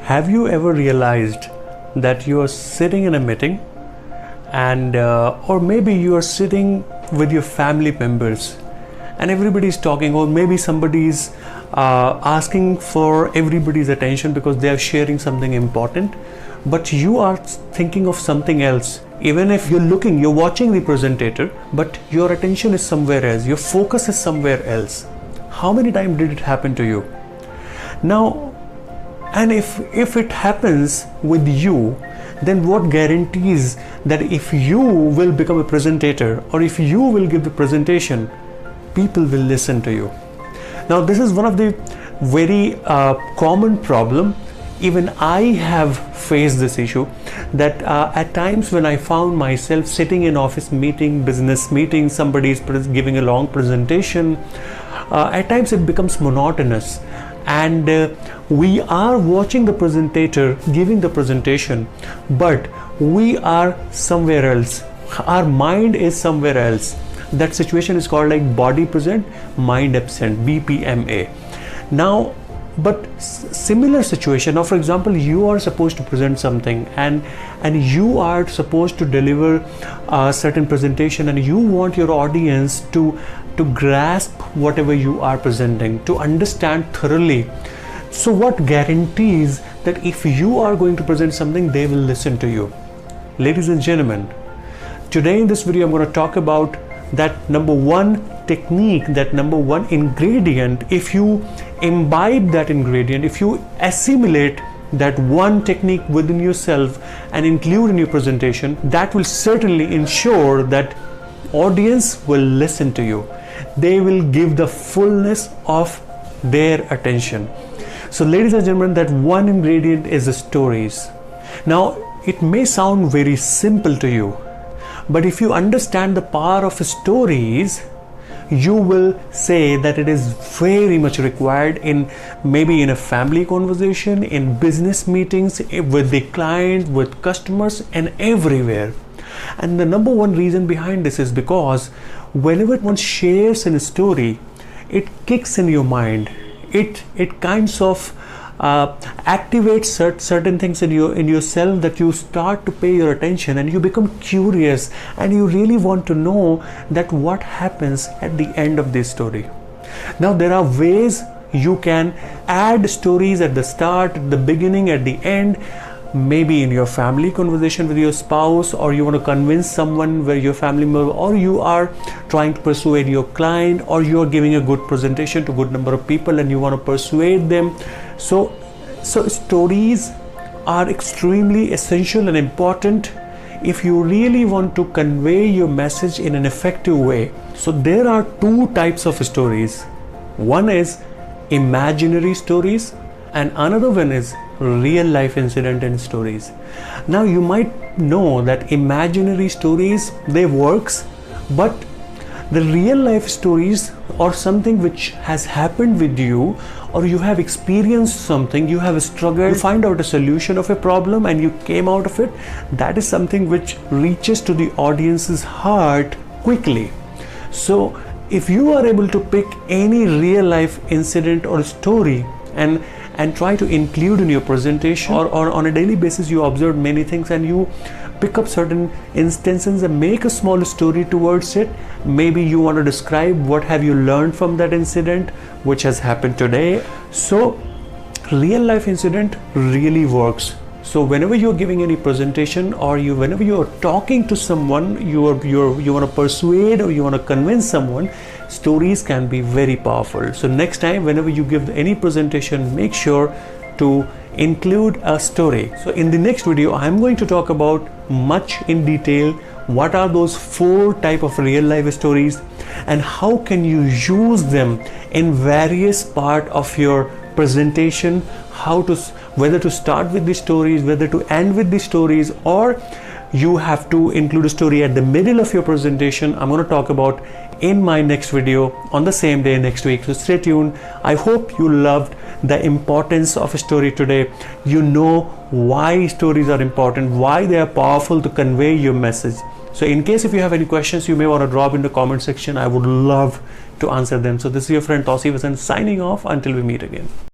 Have you ever realized that you are sitting in a meeting and or maybe you are sitting with your family members and everybody is talking, or maybe somebody is asking for everybody's attention because they are sharing something important, but you are thinking of something else. Even if you're watching the presenter, but your attention is somewhere else, your focus is somewhere else. How many times did it happen to you? Now, and if it happens with you, then what guarantees that if you will become a presenter or if you will give the presentation, people will listen to you? Now, this is one of the very common problem. Even I have faced this issue, that at times when I found myself sitting in office meeting, business meeting, somebody is giving a long presentation, at times it becomes monotonous, and we are watching the presenter giving the presentation, but we are somewhere else. Our mind is somewhere else. That situation is called like body present, mind absent, BPMA. Now, but similar situation, now for example, you are supposed to present something and you are supposed to deliver a certain presentation, and you want your audience to grasp whatever you are presenting, to understand thoroughly. So what guarantees that if you are going to present something, they will listen to you? Ladies and gentlemen, today in this video I'm going to talk about that number one technique, that number one ingredient. If you imbibe that ingredient, if you assimilate that one technique within yourself and include in your presentation, that will certainly ensure that audience will listen to you. They will give the fullness of their attention. So ladies and gentlemen, that one ingredient is the stories. Now, it may sound very simple to you, but if you understand the power of stories, you will say that it is very much required in maybe in a family conversation, in business meetings, with the client, with customers, and everywhere. And the number one reason behind this is because whenever one shares a story, it kicks in your mind. It kinds of activates certain things in yourself, that you start to pay your attention and you become curious and you really want to know that what happens at the end of this story. Now, there are ways you can add stories at the start, at the beginning, at the end. Maybe in your family conversation with your spouse, or you want to convince someone where your family member, or you are trying to persuade your client, or you are giving a good presentation to a good number of people and you want to persuade them. So stories are extremely essential and important if you really want to convey your message in an effective way. So there are two types of stories. One is imaginary stories and another one is real life incident and stories. Now, you might know that imaginary stories, they works, but the real life stories, or something which has happened with you, or you have experienced something, you have struggled, you find out a solution of a problem and you came out of it, that is something which reaches to the audience's heart quickly. So if you are able to pick any real life incident or story and try to include in your presentation, or on a daily basis you observe many things and you pick up certain instances and make a small story towards it. Maybe you want to describe what have you learned from that incident which has happened today. So real life incident really works. So whenever you're giving any presentation, or whenever you're talking to someone, you want to persuade or you want to convince someone, stories can be very powerful. So next time, whenever you give any presentation, make sure to include a story. So in the next video, I'm going to talk about much in detail what are those 4 type of real life stories and how can you use them in various part of your presentation, whether to start with the stories, whether to end with the stories, or you have to include a story at the middle of your presentation. I'm going to talk about in my next video on the same day next week. So stay tuned. I hope you loved the importance of a story today. You know why stories are important, why they are powerful to convey your message. So in case if you have any questions, you may want to drop in the comment section. I would love to answer them. So this is your friend Tauseef Hasan signing off until we meet again.